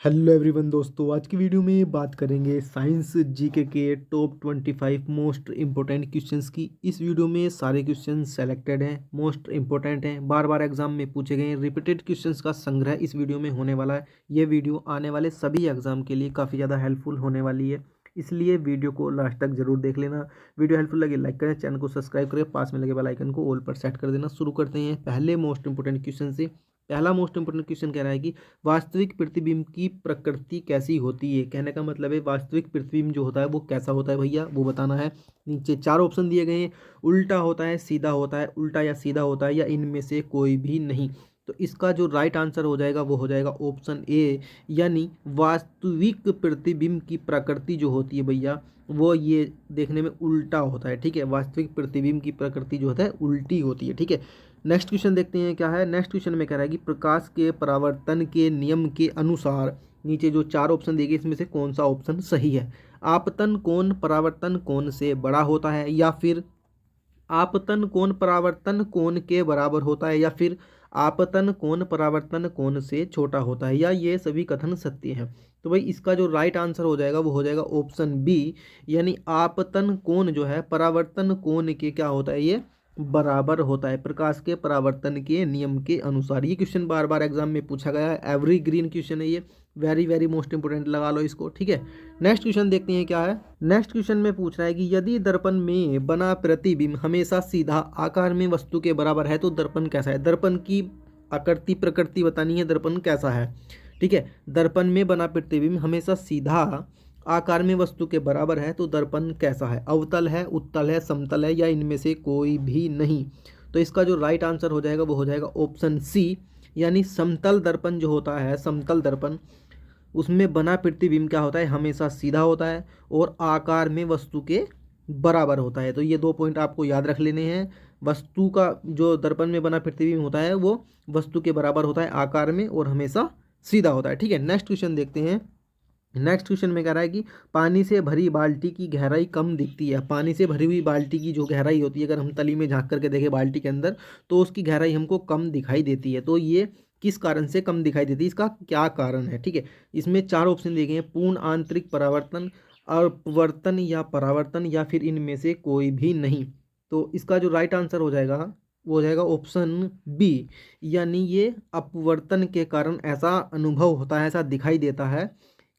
Hello everyone दोस्तों, आज की वीडियो में बात करेंगे साइंस जीके के टॉप 25 मोस्ट इम्पोर्टेंट क्वेश्चंस की। इस वीडियो में सारे क्वेश्चन सेलेक्टेड हैं, मोस्ट इम्पोर्टेंट हैं, बार बार एग्जाम में पूछे गए हैं। रिपीटेड क्वेश्चंस का संग्रह इस वीडियो में होने वाला है। ये वीडियो आने वाले सभी एग्जाम के लिए काफ़ी ज़्यादा हेल्पफुल होने वाली है, इसलिए वीडियो को लास्ट तक जरूर देख लेना। वीडियो हेल्पफुल लगे लाइक करें, चैनल को सब्सक्राइब करें, पास में लगे बेल आइकन को ऑल पर सेट कर देना। शुरू करते हैं पहले मोस्ट इंपोर्टेंट क्वेश्चन से। पहला मोस्ट इंपोर्टेंट क्वेश्चन कह रहा है कि वास्तविक प्रतिबिंब की प्रकृति कैसी होती है। कहने का मतलब है वास्तविक प्रतिबिंब जो होता है वो कैसा होता है भैया, वो बताना है। नीचे चार ऑप्शन दिए गए हैं, उल्टा होता है, सीधा होता है, उल्टा या सीधा होता है, या इनमें से कोई भी नहीं। तो इसका जो राइट आंसर हो जाएगा वो हो जाएगा ऑप्शन ए, यानी वास्तविक प्रतिबिंब की प्रकृति जो होती है भैया वो ये देखने में उल्टा होता है। ठीक है, वास्तविक प्रतिबिंब की प्रकृति जो होता है उल्टी होती है। ठीक है, नेक्स्ट क्वेश्चन देखते हैं क्या है। नेक्स्ट क्वेश्चन में कह रहा है कि प्रकाश के परावर्तन के नियम के अनुसार नीचे जो चार ऑप्शन दिए गए इसमें से कौन सा ऑप्शन सही है। आपतन कोण परावर्तन कोण से बड़ा होता है, या फिर आपतन कोण परावर्तन कोण के बराबर होता है, या फिर आपतन कोण परावर्तन कोण से छोटा होता है, या ये सभी कथन सत्य हैं। तो भाई इसका जो राइट आंसर हो जाएगा वो हो जाएगा ऑप्शन बी, यानी आपतन कोण जो है परावर्तन कोण के क्या होता है, ये बराबर होता है प्रकाश के परावर्तन के नियम के अनुसार। ये क्वेश्चन बार बार एग्जाम में पूछा गया है, एवरी ग्रीन क्वेश्चन है ये, वेरी वेरी मोस्ट इंपोर्टेंट, लगा लो इसको। ठीक है, नेक्स्ट क्वेश्चन देखते हैं क्या है। नेक्स्ट क्वेश्चन में पूछ रहा है कि यदि दर्पण में बना प्रतिबिंब हमेशा सीधा आकार में वस्तु के बराबर है तो दर्पण कैसा है। दर्पण की आकृति प्रकृति बतानी है, दर्पण कैसा है। ठीक है, दर्पण में बना प्रतिबिंब हमेशा सीधा आकार में वस्तु के बराबर है तो दर्पण कैसा है। अवतल है, उत्तल है, समतल है, या इनमें से कोई भी नहीं। तो इसका जो राइट आंसर हो जाएगा वो हो जाएगा ऑप्शन सी, यानी समतल दर्पण जो होता है, समतल दर्पण, उसमें बना प्रतिबिंब क्या होता है, हमेशा सीधा होता है और आकार में वस्तु के बराबर होता है। तो ये दो पॉइंट आपको याद रख लेने हैं। वस्तु का जो दर्पण में बना प्रतिबिंब होता है वो वस्तु के बराबर होता है आकार में और हमेशा सीधा होता है। ठीक है, नेक्स्ट क्वेश्चन देखते हैं। नेक्स्ट क्वेश्चन में कह रहा है कि पानी से भरी बाल्टी की गहराई कम दिखती है। पानी से भरी हुई बाल्टी की जो गहराई होती है, अगर हम तली में झांक करके देखें बाल्टी के अंदर, तो उसकी गहराई हमको कम दिखाई देती है। तो ये किस कारण से कम दिखाई देती है, इसका क्या कारण है। ठीक है, इसमें चार ऑप्शन दिए गए हैं, पूर्ण आंतरिक परावर्तन, अपवर्तन या परावर्तन, या फिर इनमें से कोई भी नहीं। तो इसका जो राइट आंसर हो जाएगा वो हो जाएगा ऑप्शन बी, यानी ये अपवर्तन के कारण ऐसा अनुभव होता है, ऐसा दिखाई देता है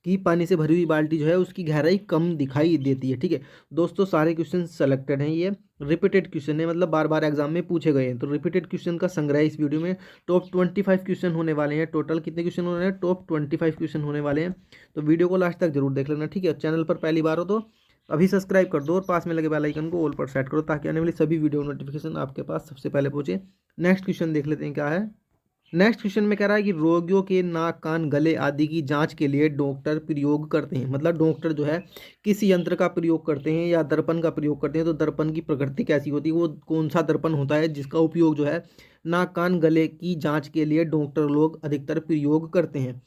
कि पानी से भरी हुई बाल्टी जो है उसकी गहराई कम दिखाई देती है। ठीक है दोस्तों, सारे क्वेश्चन सेलेक्टेड हैं, ये रिपीटेड क्वेश्चन है, मतलब बार बार एग्जाम में पूछे गए हैं। तो रिपीटेड क्वेश्चन का संग्रह इस वीडियो में टॉप 25 क्वेश्चन होने वाले हैं। टोटल कितने क्वेश्चन होने हैं, टॉप 25 क्वेश्चन होने वाले हैं। तो वीडियो को लास्ट तक जरूर देख लेना। ठीक है, चैनल पर पहली बार हो तो अभी सब्सक्राइब कर दो और पास में लगे बेल आइकन को ऑल पर सेट करो, ताकि आने वाली सभी वीडियो नोटिफिकेशन आपके पास सबसे पहले पहुंचे। नेक्स्ट क्वेश्चन देख लेते हैं क्या है। नेक्स्ट क्वेश्चन में कह रहा है कि रोगियों के नाक कान गले आदि की जांच के लिए डॉक्टर प्रयोग करते हैं, मतलब डॉक्टर जो है किस यंत्र का प्रयोग करते हैं या दर्पण का प्रयोग करते हैं। तो दर्पण की प्रकृति कैसी होती है, वो कौन सा दर्पण होता है जिसका उपयोग जो है नाक कान गले की जांच के लिए डॉक्टर लोग अधिकतर प्रयोग करते हैं।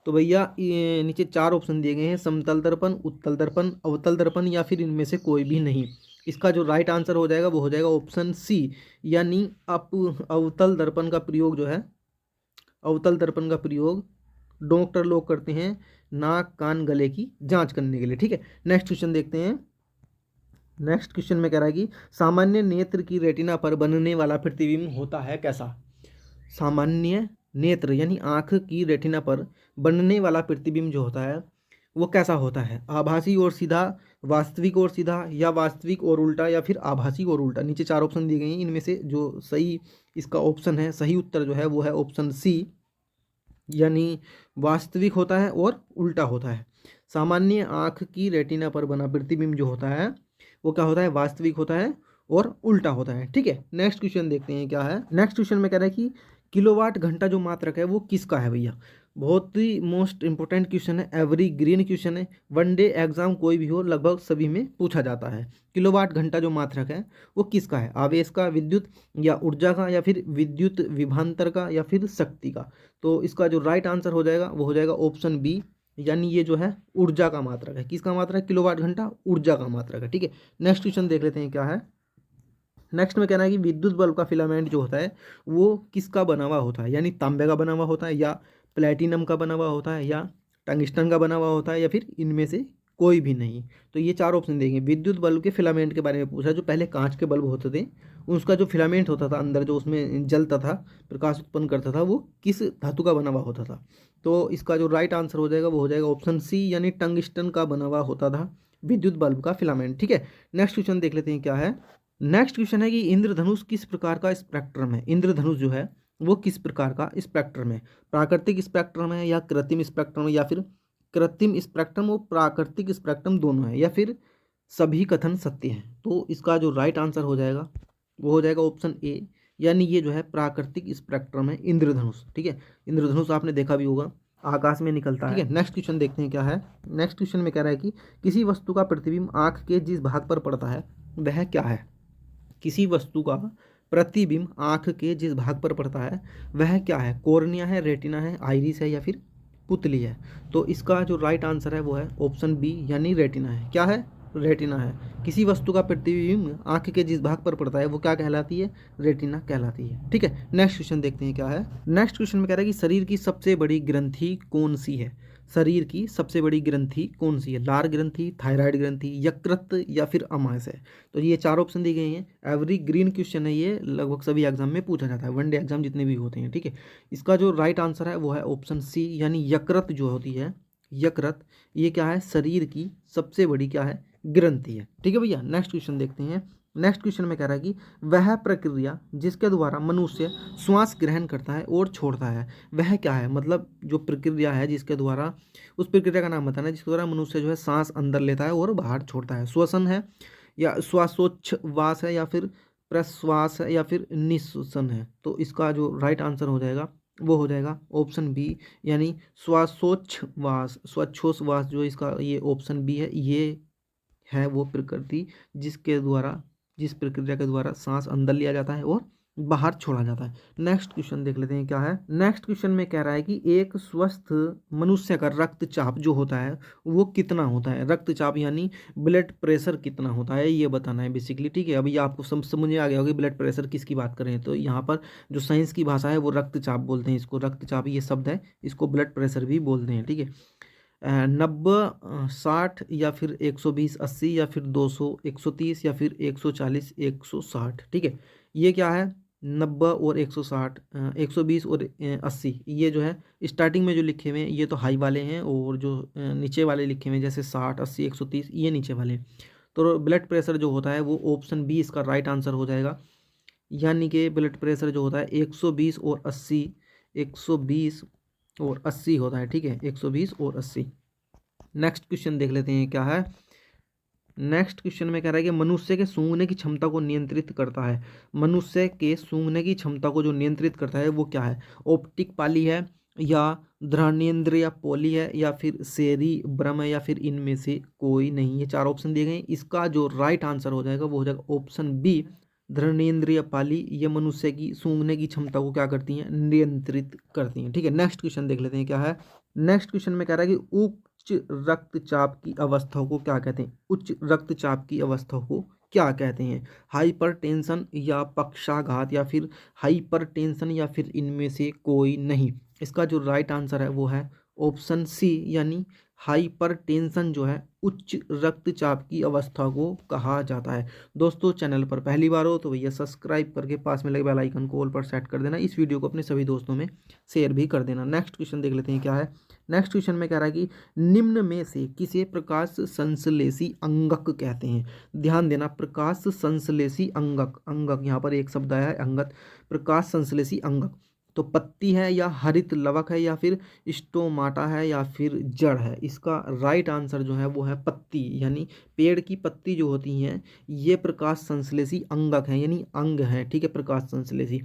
तो भैया ये नीचे चार ऑप्शन दिए गए हैं, समतल दर्पण, उत्तल दर्पण, अवतल दर्पण, या फिर इनमें से कोई भी नहीं। इसका जो राइट आंसर हो जाएगा वो हो जाएगा ऑप्शन सी, यानी अवतल दर्पण का प्रयोग जो है, अवतल दर्पण का प्रयोग डॉक्टर लोग करते हैं नाक कान गले की जांच करने के लिए। ठीक है, नेक्स्ट क्वेश्चन देखते हैं। नेक्स्ट क्वेश्चन में कह रहा है कि सामान्य नेत्र की रेटिना पर बनने वाला प्रतिबिंब होता है कैसा। सामान्य नेत्र यानी आंख की रेटिना पर बनने वाला प्रतिबिंब जो होता है वो कैसा होता है, आभासी और सीधा, वास्तविक और सीधा, या वास्तविक और उल्टा, या फिर आभासी और उल्टा। नीचे चार ऑप्शन दिए गए हैं, इनमें से जो सही इसका ऑप्शन है, सही उत्तर जो है वो है ऑप्शन सी, यानी वास्तविक होता है और उल्टा होता है। सामान्य आंख की रेटिना पर बना प्रतिबिंब जो होता है वो क्या होता है, वास्तविक होता है और उल्टा होता है। ठीक है, नेक्स्ट क्वेश्चन देखते हैं क्या है। नेक्स्ट क्वेश्चन में कह रहा है कि किलोवाट घंटा जो मात्रक है वो किसका है भैया। बहुत ही मोस्ट इंपोर्टेंट क्वेश्चन है, एवरी ग्रीन क्वेश्चन है, वन डे एग्जाम कोई भी हो लगभग सभी में पूछा जाता है। किलोवाट घंटा जो मात्रक है वो किसका है, आवेश का, विद्युत या ऊर्जा का, या फिर विद्युत विभवांतर का, या फिर शक्ति का। तो इसका जो राइट आंसर हो जाएगा वो हो जाएगा ऑप्शन बी, यानी ये जो है ऊर्जा का मात्रक है। किसका मात्रक है, किलोवाट घंटा ऊर्जा का मात्रक है। ठीक है, नेक्स्ट क्वेश्चन देख लेते हैं क्या है। नेक्स्ट में कहना है कि विद्युत बल्ब का फिलामेंट जो होता है वो किसका बना हुआ होता है, यानी तांबे का बना हुआ होता है, या प्लेटिनम का बना हुआ होता है, या टंगस्टन का बना हुआ होता है या फिर इनमें से कोई भी नहीं। तो ये चार ऑप्शन देंगे। विद्युत बल्ब के फिलामेंट के बारे में पूछा, जो पहले कांच के बल्ब होते थे उसका जो फिलामेंट होता था अंदर, जो उसमें जलता था, प्रकाश उत्पन्न करता था, वो किस धातु का बना हुआ होता था। तो इसका जो राइट आंसर हो जाएगा वो हो जाएगा ऑप्शन सी, यानी टंगस्टन का बना हुआ होता था विद्युत बल्ब का फिलामेंट। ठीक है, नेक्स्ट क्वेश्चन देख लेते हैं क्या है। नेक्स्ट क्वेश्चन है कि इंद्रधनुष किस प्रकार का स्पेक्ट्रम है। इंद्रधनुष जो है वो किस प्रकार का स्पेक्ट्रम है। प्राकृतिक स्पेक्ट्रम है या कृत्रिम स्पेक्ट्रम है, या फिर कृत्रिम स्पेक्ट्रम और प्राकृतिक स्पेक्ट्रम दोनों है, या फिर सभी कथन सत्य हैं। तो इसका जो राइट आंसर हो जाएगा वो हो जाएगा ऑप्शन ए, यानी ये जो है प्राकृतिक स्पेक्ट्रम है इंद्रधनुष। ठीक है, इंद्रधनुष आपने देखा भी होगा, आकाश में निकलता है। ठीक है, नेक्स्ट क्वेश्चन देखते हैं क्या है। नेक्स्ट क्वेश्चन में कह रहा है कि किसी वस्तु का प्रतिबिंब आंख के जिस भाग पर पड़ता है वह क्या है। किसी वस्तु का प्रतिबिंब आंख के जिस भाग पर पड़ता है वह क्या है। कॉर्निया है, रेटिना है, आइरिस है, या फिर पुतली है। तो इसका जो राइट आंसर है वो है ऑप्शन बी, यानी रेटिना है। क्या है, रेटिना है। किसी वस्तु का प्रतिबिंब आंख के जिस भाग पर पड़ता है वो क्या कहलाती है, रेटिना कहलाती है। ठीक है, नेक्स्ट क्वेश्चन देखते हैं क्या है। नेक्स्ट क्वेश्चन में कह रहा है कि शरीर की सबसे बड़ी ग्रंथि कौन सी है। शरीर की सबसे बड़ी ग्रंथि कौन सी है। लार ग्रंथि, थायराइड ग्रंथि, यकृत, या फिर अमाशय। तो ये चार ऑप्शन दिए गए हैं। एवरी ग्रीन क्वेश्चन है, ये लगभग सभी एग्जाम में पूछा जाता है, वनडे एग्जाम जितने भी होते हैं। ठीक है, इसका जो राइट आंसर है वो है ऑप्शन सी, यानी यकृत जो होती है, यकृत, ये क्या है, शरीर की सबसे बड़ी क्या है, ग्रंथि है। ठीक है भैया, नेक्स्ट क्वेश्चन देखते हैं। नेक्स्ट क्वेश्चन में कह रहा है कि वह प्रक्रिया जिसके द्वारा मनुष्य श्वास ग्रहण करता है और छोड़ता है वह क्या है। मतलब जो प्रक्रिया है जिसके द्वारा, उस प्रक्रिया का नाम बताना है जिसके द्वारा मनुष्य जो है सांस अंदर लेता है और बाहर छोड़ता है। श्वसन है, या श्वासोच्छ्वास है, या फिर प्रश्वास है, या फिर निःश्वसन है। तो इसका जो राइट आंसर हो जाएगा वो हो जाएगा ऑप्शन बी, यानी श्वासोच्छ्वास। श्वासोच्छ्वास जो इसका ये ऑप्शन बी है, ये है वो प्रकृति जिसके द्वारा, जिस प्रक्रिया के द्वारा सांस अंदर लिया जाता है और बाहर छोड़ा जाता है। नेक्स्ट क्वेश्चन देख लेते हैं क्या है। नेक्स्ट क्वेश्चन में कह रहा है कि एक स्वस्थ मनुष्य का रक्तचाप जो होता है वो कितना होता है। रक्तचाप यानी ब्लड प्रेशर कितना होता है ये बताना है बेसिकली। ठीक है, अभी आपको समझ में आ गया होगा ब्लड प्रेशर किसकी बात करें। तो यहाँ पर जो साइंस की भाषा है वो रक्तचाप बोलते हैं इसको। रक्तचाप ये शब्द है, इसको ब्लड प्रेशर भी बोलते हैं। ठीक है, 90, 60, या फिर 120, 80, या फिर 200, 130, या फिर 140, 160। ठीक है, ये क्या है, 90 और 160, 120 और 80, ये जो है स्टार्टिंग में जो लिखे हुए हैं ये तो हाई वाले हैं, और जो नीचे वाले लिखे हुए हैं जैसे 60, 80, 130, ये नीचे वाले हैं। तो ब्लड प्रेशर जो होता है वो ऑप्शन बी इसका राइट आंसर हो जाएगा, यानी कि ब्लड प्रेशर जो होता है 120 और 80, 120 और 80 होता है। ठीक है, 120 और 80। नेक्स्ट क्वेश्चन देख लेते हैं क्या है। नेक्स्ट क्वेश्चन में कह रहा है कि मनुष्य के सूंघने की क्षमता को नियंत्रित करता है। मनुष्य के सूंघने की क्षमता को जो नियंत्रित करता है वो क्या है। ऑप्टिक पाली है, या घ्राणेंद्रिय पोली है, या फिर सेरिब्रम है, या फिर इनमें से कोई नहीं। ये चार ऑप्शन दिए गए हैं। इसका जो राइट आंसर हो जाएगा वो हो जाएगा ऑप्शन बी, घ्राणेंद्रिय पाली। ये मनुष्य की सूंघने की क्षमता को क्या करती हैं, नियंत्रित करती हैं। ठीक है, नेक्स्ट क्वेश्चन देख लेते हैं क्या है। नेक्स्ट क्वेश्चन में कह रहा है कि उच्च रक्तचाप की अवस्था को क्या कहते हैं। उच्च रक्तचाप की अवस्था को क्या कहते हैं। हाइपरटेंशन, या पक्षाघात, या फिर हाइपरटेंशन, या फिर इनमें से कोई नहीं। इसका जो राइट आंसर है वो है ऑप्शन सी, यानी हाइपरटेंशन जो है उच्च रक्तचाप की अवस्था को कहा जाता है। दोस्तों, चैनल पर पहली बार हो तो भैया सब्सक्राइब करके पास में लगे बेल आइकन को ऑल पर सेट कर देना। इस वीडियो को अपने सभी दोस्तों में शेयर भी कर देना। नेक्स्ट क्वेश्चन देख लेते हैं क्या है। नेक्स्ट क्वेश्चन में कह रहा है कि निम्न में से किसे प्रकाश संश्लेषी अंगक कहते हैं। ध्यान देना, प्रकाश संश्लेषी अंगक, अंगक यहाँ पर एक शब्द आया है अंगक। प्रकाश संश्लेषी अंगक तो पत्ती है, या हरित लवक है, या फिर स्टोमाटा है, या फिर जड़ है। इसका राइट आंसर जो है वो है पत्ती, यानी पेड़ की पत्ती जो होती हैं ये प्रकाश संश्लेषी अंगक है, यानी अंग है। ठीक है, प्रकाश संश्लेषी।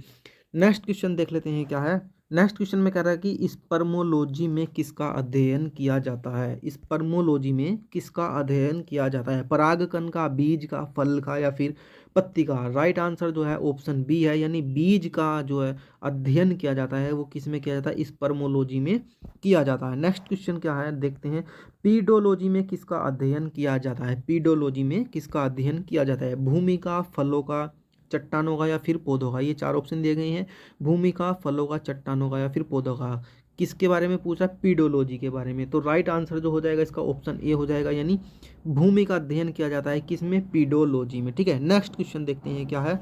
नेक्स्ट क्वेश्चन देख लेते हैं क्या है। नेक्स्ट क्वेश्चन में कह रहा है कि स्पर्मोलॉजी में किसका अध्ययन किया जाता है। स्पर्मोलॉजी में किसका अध्ययन किया जाता है। परागकण का, बीज का, फल का, या फिर पत्ती का। राइट आंसर जो है ऑप्शन बी है, यानी बीज का जो है अध्ययन किया जाता है वो किस में किया जाता है, स्पर्मोलॉजी में किया जाता है। नेक्स्ट क्वेश्चन क्या है देखते हैं। पीडोलॉजी में किसका अध्ययन किया जाता है। पीडोलॉजी में किसका अध्ययन किया जाता है। भूमि का, फलों का, चट्टानों का, या फिर पौधों का। ये चार ऑप्शन दिए गए हैं। भूमि का, फलों का, चट्टानों का, या फिर पौधों का। किसके बारे में पूछा, पीडोलॉजी के बारे में। तो राइट आंसर जो हो जाएगा इसका ऑप्शन ए हो जाएगा, यानी भूमि का अध्ययन किया जाता है किसमें, पीडोलॉजी में। ठीक है, नेक्स्ट क्वेश्चन देखते हैं क्या है।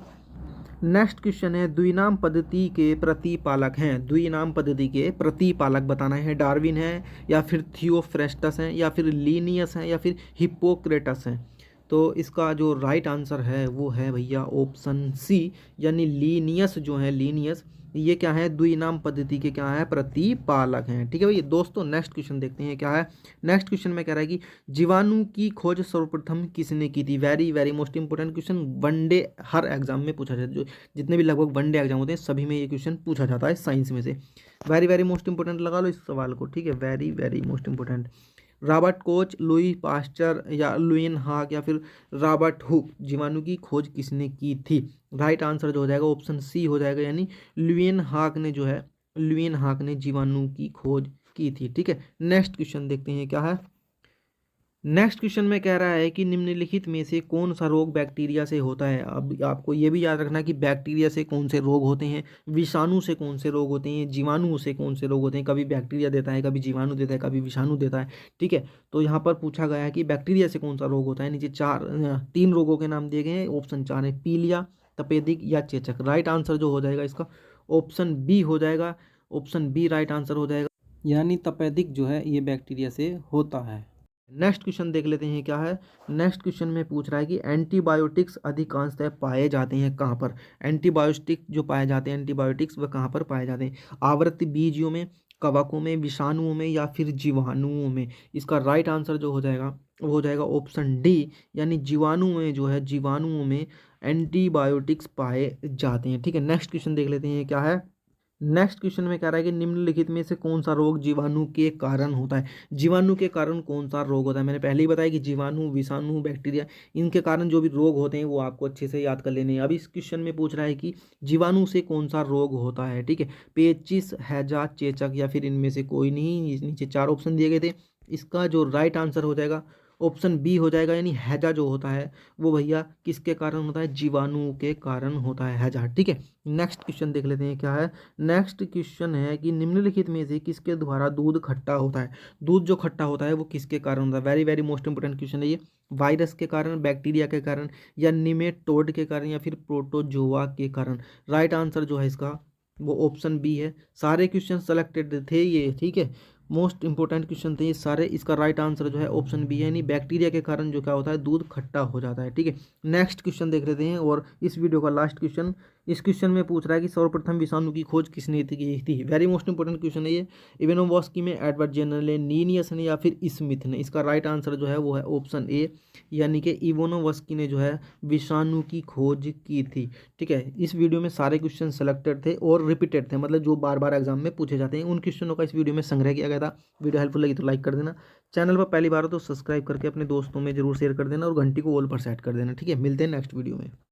नेक्स्ट क्वेश्चन है, द्विनाम पद्धति के प्रतिपालक हैं, द्विनाम पद्धति के प्रतिपालक बताना है, डार्विन है या फिर थियोफ्रेस्टस हैं या फिर लीनियस हैं या फिर हिप्पोक्रेटस हैं। तो इसका जो राइट आंसर है वो है भैया ऑप्शन सी, यानी लीनियस जो है, लीनियस ये क्या है, द्विनाम पद्धति के क्या है, प्रतिपालक हैं। ठीक है भैया दोस्तों, नेक्स्ट क्वेश्चन देखते हैं क्या है। नेक्स्ट क्वेश्चन में कह रहा है कि जीवाणु की खोज सर्वप्रथम किसने की थी। Very very most important question, one day हर एग्जाम में पूछा जाता है, जो जितने भी लगभग वनडे एग्जाम होते हैं सभी में ये क्वेश्चन पूछा जाता है साइंस में से। वेरी वेरी मोस्ट इंपोर्टेंट लगा लो इस सवाल को। ठीक है, very very most important. Robert Koch, Louis Pasteur या लुईन हाक या फिर रॉबर्ट हुक, जीवाणु की खोज किसने की थी। राइट आंसर जो हो जाएगा ऑप्शन सी हो जाएगा, यानी लुईन हाक ने जो है, लुईन हाक ने जीवाणु की खोज की थी। ठीक है, नेक्स्ट क्वेश्चन देखते हैं क्या है। नेक्स्ट क्वेश्चन में कह रहा है कि निम्नलिखित में से कौन सा रोग बैक्टीरिया से होता है। अब आपको ये भी याद रखना कि बैक्टीरिया से कौन से रोग होते हैं, विषाणु से कौन से रोग होते हैं, जीवाणु से कौन से रोग होते हैं। कभी बैक्टीरिया देता है, कभी जीवाणु देता है, कभी विषाणु देता है। ठीक है, तो यहाँ पर पूछा गया है कि बैक्टीरिया से कौन सा रोग होता है। नीचे तीन रोगों के नाम दिए गए हैं, ऑप्शन 4 है, पीलिया, तपेदिक या चेचक। राइट आंसर जो हो जाएगा इसका ऑप्शन बी हो जाएगा, ऑप्शन बी राइट आंसर हो जाएगा, यानी तपेदिक जो है ये बैक्टीरिया से होता है। नेक्स्ट क्वेश्चन देख लेते हैं क्या है। नेक्स्ट क्वेश्चन में पूछ रहा है कि एंटीबायोटिक्स अधिकांशतः पाए जाते हैं कहाँ पर। एंटीबायोटिक जो पाए जाते हैं, एंटीबायोटिक्स वह कहाँ पर पाए जाते हैं। आवृत्ति बीजियों में, कवकों में, विषाणुओं में या फिर जीवाणुओं में। इसका राइट आंसर जो हो जाएगा वो हो जाएगा ऑप्शन डी, यानी जीवाणु में जो है, जीवाणुओं में एंटीबायोटिक्स पाए जाते हैं। ठीक है, नेक्स्ट क्वेश्चन देख लेते हैं क्या है। नेक्स्ट क्वेश्चन में कह रहा है कि निम्नलिखित में से कौन सा रोग जीवाणु के कारण होता है। जीवाणु के कारण कौन सा रोग होता है। मैंने पहले ही बताया कि जीवाणु, विषाणु, बैक्टीरिया, इनके कारण जो भी रोग होते हैं वो आपको अच्छे से याद कर लेने हैं। अब इस क्वेश्चन में पूछ रहा है कि जीवाणु से कौन सा रोग होता है। ठीक है, पेचिश, हैजा, चेचक या फिर इनमें से कोई नहीं। नीचे 4 ऑप्शन दिए गए थे, इसका जो राइट आंसर हो जाएगा ऑप्शन बी हो जाएगा, यानी हैजा जो होता है वो भैया किसके कारण होता है, जीवाणु के कारण होता है हैजा। ठीक है, नेक्स्ट क्वेश्चन देख लेते हैं क्या है। नेक्स्ट क्वेश्चन है कि निम्नलिखित में से किसके द्वारा दूध खट्टा होता है। दूध जो खट्टा होता है वो किसके कारण होता है। Very very most important question है ये। वायरस के कारण, बैक्टीरिया के कारण या निमेटोड के कारण या फिर प्रोटोजोआ के कारण। राइट आंसर जो है इसका वो ऑप्शन बी है। सारे क्वेश्चन सेलेक्टेड थे ये। ठीक है, मोस्ट इंपोर्टेंट क्वेश्चन थे ये सारे। इसका राइट आंसर जो है ऑप्शन बी है, यानी बैक्टीरिया के कारण जो क्या होता है, दूध खट्टा हो जाता है। ठीक है, नेक्स्ट क्वेश्चन देख लेते हैं और इस वीडियो का लास्ट क्वेश्चन। इस क्वेश्चन में पूछ रहा है कि सर्वप्रथम विषाणु की खोज किसने की थी। वेरी मोस्ट इंपोर्टेंट क्वेश्चन है ये। इवेनोवॉस्की में, एडवर्ड जेनर ने, नीनियस ने या फिर स्मिथ ने। इसका राइट आंसर जो है वो है ऑप्शन ए, यानी कि इवेनोवॉस्की ने जो है विषाणु की खोज की थी। ठीक है, इस वीडियो में सारे क्वेश्चन सेलेक्टेड थे और रिपीटेड थे, मतलब जो बार बार एग्जाम में पूछे जाते हैं उन क्वेश्चनों का इस वीडियो में संग्रह किया गया था। वीडियो हेल्पफुल लगी तो लाइक कर देना, चैनल पर पहली बार हो तो सब्सक्राइब करके अपने दोस्तों में जरूर शेयर कर देना और घंटी को ऑल पर सेट कर देना। ठीक है, मिलते हैं नेक्स्ट वीडियो में।